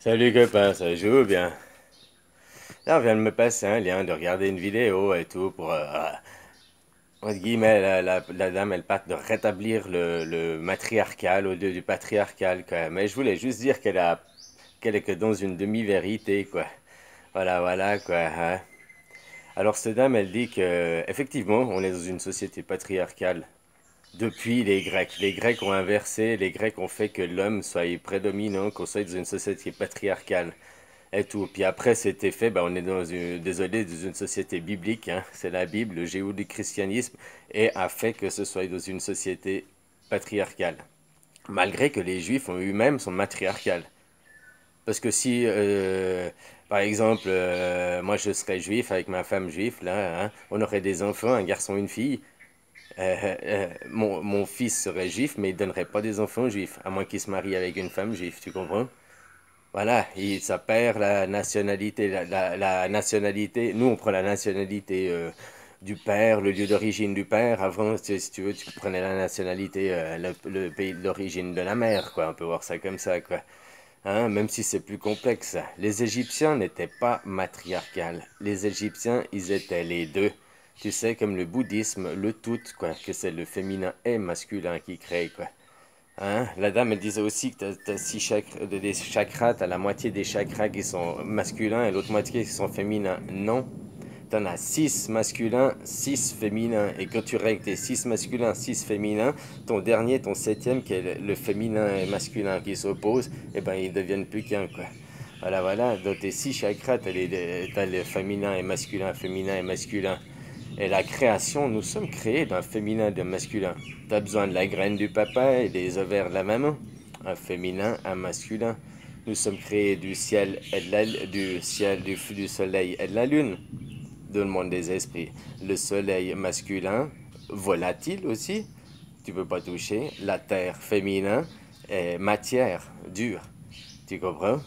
Salut copain, ça joue bien. Là, on vient de me passer un lien, de regarder une vidéo et tout pour, entre guillemets, la dame, elle part de rétablir le matriarcal au lieu du patriarcal, quoi. Mais je voulais juste dire qu'elle est que dans une demi-vérité, quoi. Voilà, voilà, quoi, hein. Alors, cette dame, elle dit que, effectivement, on est dans une société patriarcale. Depuis les Grecs. Les Grecs ont inversé, les Grecs ont fait que l'homme soit prédominant, qu'on soit dans une société patriarcale et tout. Puis après, c'était fait, ben, on est désolé, dans une société biblique, hein. C'est la Bible, le judéo-christianisme, et a fait que ce soit dans une société patriarcale. Malgré que les Juifs en eux-mêmes sont matriarcales. Parce que si, par exemple, moi je serais juif avec ma femme juive, là, hein, on aurait des enfants, un garçon, une fille, mon fils serait juif, mais il donnerait pas des enfants juifs, à moins qu'il se marie avec une femme juive, tu comprends? Voilà, ça perd la nationalité. La nationalité, nous on prend la nationalité du père, le lieu d'origine du père. Avant, si tu veux, tu prenais la nationalité, le pays d'origine de la mère, quoi. On peut voir ça comme ça, quoi. Hein, même si c'est plus complexe. Les Égyptiens n'étaient pas matriarcales. Les Égyptiens, ils étaient les deux. Tu sais, comme le bouddhisme, le tout, quoi, que c'est le féminin et masculin qui crée, quoi. Hein? La dame, elle disait aussi que t'as des chakras, t'as la moitié des chakras qui sont masculins et l'autre moitié qui sont féminins. Non, t'en as 6 masculins, 6 féminins. Et quand tu règles tes 6 masculins, 6 féminins, ton dernier, ton septième, qui est le féminin et masculin qui s'opposent, eh ben ils deviennent plus qu'un, quoi. Voilà, voilà. Dans tes 6 chakras, t'as le féminin et masculin. Et la création, nous sommes créés d'un féminin et d'un masculin. Tu as besoin de la graine du papa et des ovaires de la maman. Un féminin, un masculin. Nous sommes créés du ciel et du ciel, du soleil et de la lune, dans le monde des esprits. Le soleil masculin, volatile aussi, tu peux pas toucher. La terre féminin est matière, dure. Tu comprends?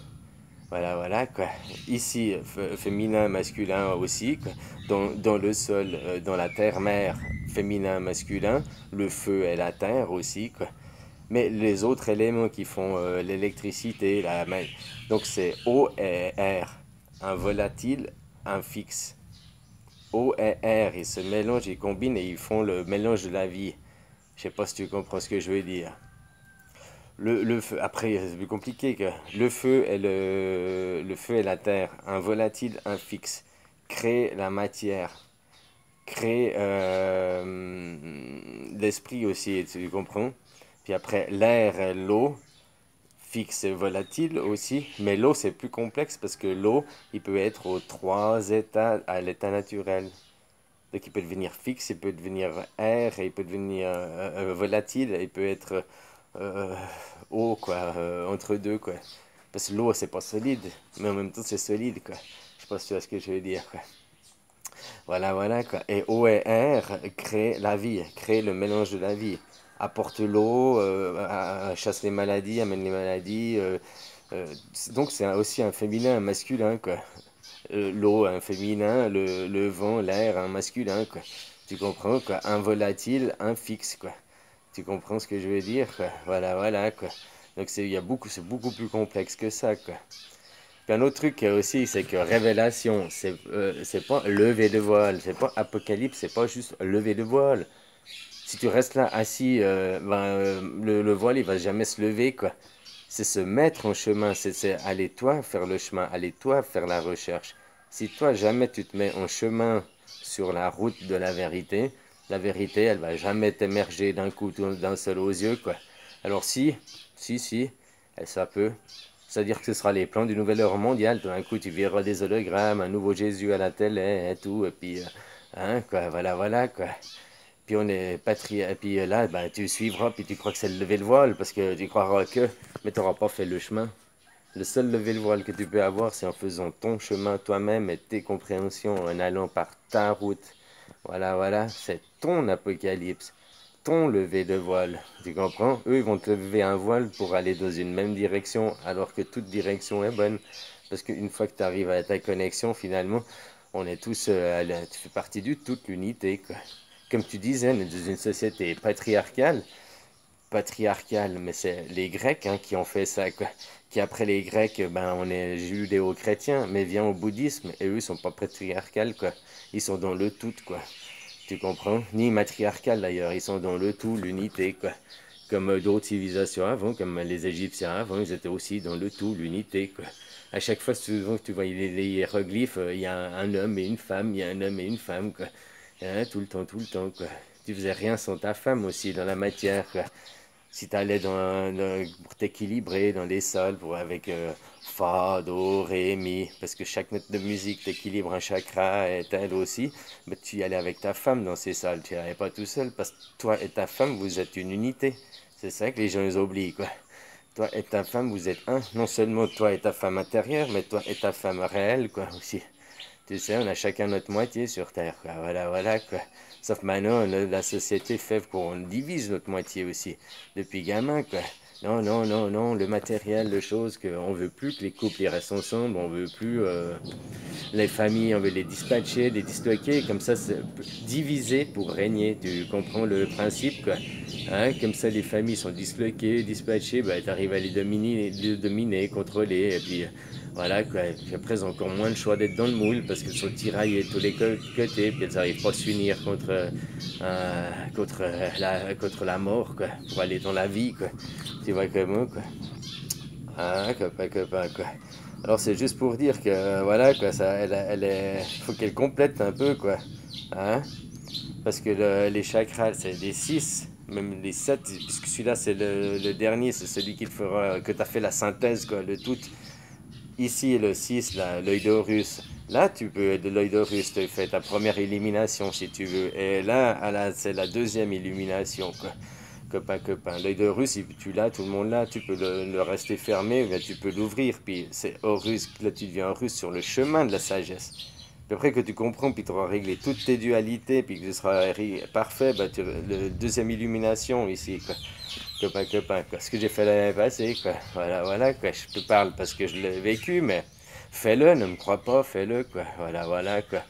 Voilà, voilà, quoi. Ici, féminin, masculin aussi, quoi. Dans le sol, dans la terre-mère, féminin, masculin, le feu et la terre aussi, quoi. Mais les autres éléments qui font l'électricité, donc c'est O et R, un volatile, un fixe. O et R, ils se mélangent, ils combinent et ils font le mélange de la vie. Je sais pas si tu comprends ce que je veux dire. Le feu, après, c'est plus compliqué que le feu et la terre, un volatile, un fixe, crée la matière, crée l'esprit aussi, tu comprends? Puis après, l'air et l'eau, fixe et volatile aussi, mais l'eau c'est plus complexe parce que l'eau, il peut être aux trois états à l'état naturel. Donc il peut devenir fixe, il peut devenir air, et il peut devenir volatile, il peut être euh, eau, quoi, entre deux, quoi. Parce que l'eau, c'est pas solide, mais en même temps, c'est solide, quoi. Je sais pas si tu vois ce que je veux dire, quoi. Voilà, voilà, quoi. Et eau et air créent la vie, créent le mélange de la vie. Apporte l'eau, chasse les maladies, amène les maladies. Donc c'est aussi un féminin, un masculin, quoi. L'eau, un féminin, le vent, l'air, un masculin, quoi. Tu comprends, quoi. Un volatile, un fixe, quoi. Tu comprends ce que je veux dire, quoi. Voilà, voilà, quoi. Donc c'est beaucoup plus complexe que ça, quoi. Puis un autre truc aussi, c'est que révélation, c'est pas lever de voile, c'est pas apocalypse, c'est pas juste lever de voile. Si tu restes là assis, le voile il va jamais se lever, quoi. C'est se mettre en chemin, c'est aller toi faire le chemin, aller toi faire la recherche. Si toi jamais tu te mets en chemin sur la route de la vérité elle va jamais t'émerger d'un coup, d'un seul aux yeux, quoi. Alors si, ça peut. C'est-à-dire que ce sera les plans du nouvel ordre mondial. Tout d'un coup, tu verras des hologrammes, un nouveau Jésus à la télé et tout. Et puis, hein, quoi, voilà, voilà, quoi. Puis on est patrie. Et puis là, ben, tu suivras, puis tu crois que c'est le lever le voile, parce que tu croiras que, mais tu n'auras pas fait le chemin. Le seul lever le voile que tu peux avoir, c'est en faisant ton chemin toi-même et tes compréhensions, en allant par ta route. Voilà, voilà, c'est ton apocalypse, ton lever de voile. Tu comprends? Eux, ils vont te lever un voile pour aller dans une même direction, alors que toute direction est bonne. Parce qu'une fois que tu arrives à ta connexion, finalement, on est tous, tu fais partie du toute l'unité, quoi. Comme tu disais, on est dans une société patriarcale. patriarcal, mais c'est les Grecs hein, qui ont fait ça, quoi. Qui après les Grecs, ben on est judéo-chrétiens, mais vient au bouddhisme, et eux ils sont pas patriarcales, quoi. Ils sont dans le tout, quoi. Tu comprends? Ni matriarcal d'ailleurs, ils sont dans le tout, l'unité, quoi. Comme d'autres civilisations avant, comme les Égyptiens avant, ils étaient aussi dans le tout, l'unité, quoi. À chaque fois, souvent que tu vois les hiéroglyphes, il y a un homme et une femme, il y a un homme et une femme, quoi. Hein, tout le temps, quoi. Tu faisais rien sans ta femme aussi dans la matière, quoi. Si tu allais pour t'équilibrer dans les sols, avec fa, do, ré, mi, parce que chaque note de musique t'équilibre un chakra et tel aussi, mais tu y allais avec ta femme dans ces salles, tu n'y allais pas tout seul, parce que toi et ta femme, vous êtes une unité. C'est ça que les gens ils oublient, quoi. Toi et ta femme, vous êtes un. Non seulement toi et ta femme intérieure, mais toi et ta femme réelle, quoi, aussi. Tu sais, on a chacun notre moitié sur Terre, quoi. Voilà, voilà, quoi. Sauf maintenant, la société fait qu'on divise notre moitié aussi. Depuis gamin, quoi. Non, non, non, non, le matériel, les choses, qu'on veut plus que les couples ils restent ensemble, on veut plus les familles, on veut les dispatcher, les disloquer, comme ça, c'est diviser pour régner. Tu comprends le principe, quoi. Hein, comme ça, les familles sont disloquées, dispatchées, bah, tu arrives à les dominer, contrôler, et puis voilà, quoi. Puis après, elles ont encore moins le choix d'être dans le moule parce qu'elles sont tiraillées de tous les côtés, puis elles n'arrivent pas à s'unir contre la mort, quoi, pour aller dans la vie, quoi. Tu vois comment, quoi. Ah, copain, quoi. Alors, c'est juste pour dire que, voilà, quoi, ça, faut qu'elle complète un peu, quoi. Hein? Parce que les chakras, c'est des 6 même les 7 puisque celui-là, c'est le dernier, c'est celui qui te fera, que tu as fait la synthèse, quoi, le tout. Ici, le 6 là, l'œil d'Horus. Là, tu peux, de l'œil d'Horus, tu fais ta première élimination, si tu veux. Et là, c'est la deuxième illumination, quoi. Copain. L'œil d'Horus, tu l'as, tout le monde l'a. Tu peux le rester fermé, mais tu peux l'ouvrir. Puis c'est Horus, là, tu deviens Horus sur le chemin de la sagesse. Puis après que tu comprends, puis tu auras réglé toutes tes dualités, puis que ce sera parfait, bah, le deuxième illumination ici, quoi. Quoi. Ce que j'ai fait l'année passée, quoi. Voilà, quoi. Je te parle parce que je l'ai vécu, mais fais-le, ne me crois pas, fais-le, quoi. Voilà, quoi.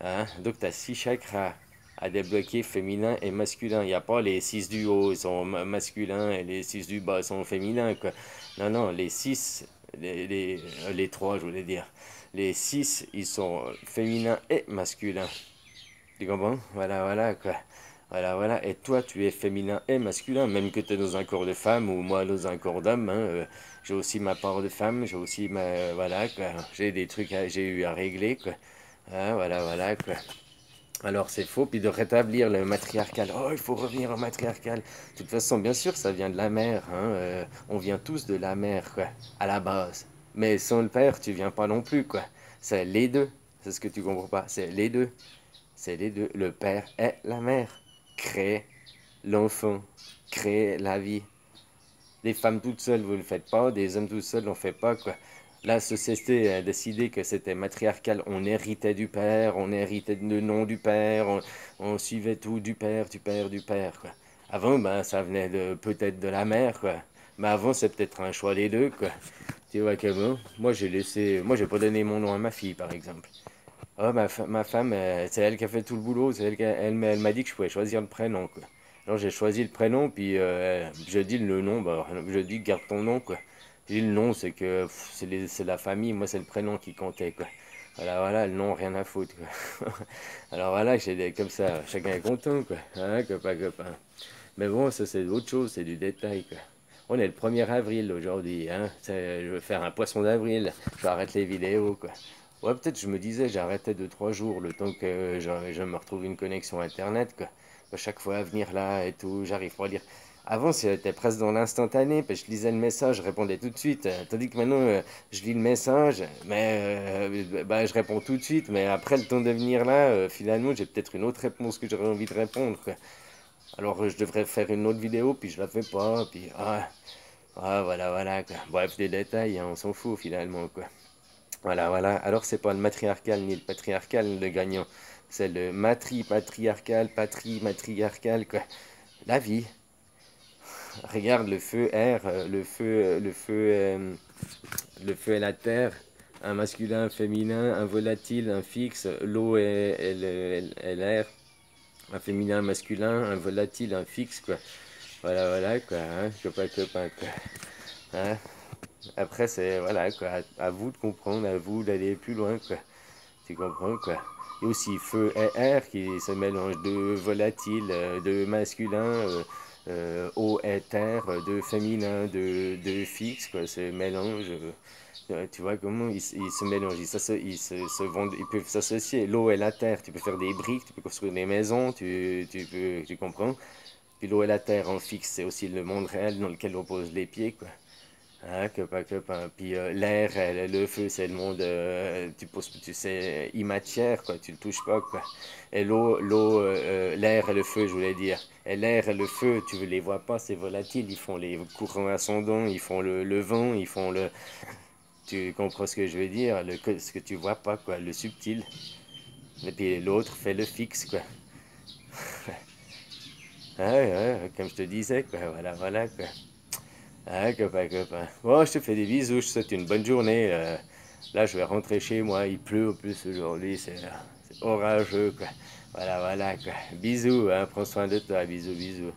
Hein? Donc, tu as 6 chakras à débloquer, féminin et masculin. Il n'y a pas les 6 du haut, ils sont masculins, et les 6 du bas sont féminins, quoi. Non, les 6, les 3, je voulais dire. Les 6, ils sont féminins et masculins. Tu comprends? Voilà, quoi. Voilà. Et toi, tu es féminin et masculin, même que tu es dans un corps de femme ou moi dans un corps d'homme. Hein, j'ai aussi ma part de femme, j'ai aussi ma. Voilà, quoi. J'ai des trucs, j'ai eu à régler, quoi. Hein, voilà, quoi. Alors c'est faux, puis de rétablir le matriarcal. Oh, il faut revenir au matriarcal. De toute façon, bien sûr, ça vient de la mère. Hein, on vient tous de la mère, quoi, à la base. Mais sans le père, tu viens pas non plus, quoi. C'est les deux. C'est ce que tu comprends pas. C'est les deux. C'est les deux. Le père et la mère. Créer l'enfant. Créer la vie. Les femmes toutes seules, vous ne le faites pas. Des hommes tout seuls, on ne fait pas, quoi. La société a décidé que c'était matriarcal. On héritait du père, on héritait le nom du père, on suivait tout du père, quoi. Avant, ben, ça venait peut-être de la mère, quoi. Mais avant, c'est peut-être un choix des deux, quoi. Tu vois que bon, moi, j'ai pas donné mon nom à ma fille, par exemple. Ah, ma femme, c'est elle qui a fait tout le boulot. C'est elle m'a dit que je pouvais choisir le prénom, quoi. Alors j'ai choisi le prénom, puis je dis le nom, bah, je dis garde ton nom, quoi. Je dis le nom, c'est que c'est la famille, moi c'est le prénom qui comptait, quoi. Voilà, le nom, rien à foutre, quoi. Alors voilà, comme ça, chacun est content, quoi. Hein, copain. Mais bon, ça c'est autre chose, c'est du détail, quoi. On est le 1er avril aujourd'hui, hein. Je vais faire un poisson d'avril. Je vais arrêter les vidéos, quoi. Ouais, peut-être je me disais, j'arrêtais 2 3 jours, le temps que je me retrouve une connexion internet, quoi. À chaque fois à venir là et tout, j'arrive pas à lire. Avant, c'était presque dans l'instantané, puis je lisais le message, je répondais tout de suite. Tandis que maintenant, je lis le message, mais bah, je réponds tout de suite, mais après le temps de venir là, finalement, j'ai peut-être une autre réponse que j'aurais envie de répondre, quoi. Alors je devrais faire une autre vidéo, puis je la fais pas, puis voilà, quoi. Bref, des détails, hein, on s'en fout finalement, quoi. Voilà. Alors, c'est pas le matriarcal ni le patriarcal le gagnant. C'est le patriarcal, matriarcal, quoi. La vie. Regarde le feu, air, le feu et la terre. Un masculin, un féminin, un volatile, un fixe. L'eau et l'air. Un féminin, un masculin, un volatile, un fixe, quoi. Voilà, voilà, quoi, hein, copain, quoi. Hein. Après, c'est, voilà, quoi, à vous de comprendre, à vous d'aller plus loin, quoi. Tu comprends, quoi. Il y a aussi feu et air qui se mélangent de volatile, de masculin, eau et terre, de féminin, de fixe, quoi. Ce mélange, tu vois comment ils se mélangent, se vendent, ils peuvent s'associer. L'eau et la terre, tu peux faire des briques, tu peux construire des maisons, tu comprends. Puis l'eau et la terre en fixe, c'est aussi le monde réel dans lequel on pose les pieds, quoi. Hein, que pas. Puis l'air, le feu, c'est le monde, tu sais, immatière, quoi. Tu le touches pas, quoi. Et l'air et le feu, je voulais dire. Et l'air et le feu, tu ne les vois pas, c'est volatile. Ils font les courants ascendants, ils font le vent, ils font le. Tu comprends ce que je veux dire? Ce que tu vois pas, quoi. Le subtil. Et puis l'autre fait le fixe, quoi. Ouais, ouais, comme je te disais, quoi. Voilà, voilà, quoi. Ah, copain. Bon, je te fais des bisous, je te souhaite une bonne journée. Là, je vais rentrer chez moi, il pleut en plus aujourd'hui, c'est orageux, quoi. Voilà, voilà, quoi. Bisous, hein, prends soin de toi, bisous, bisous.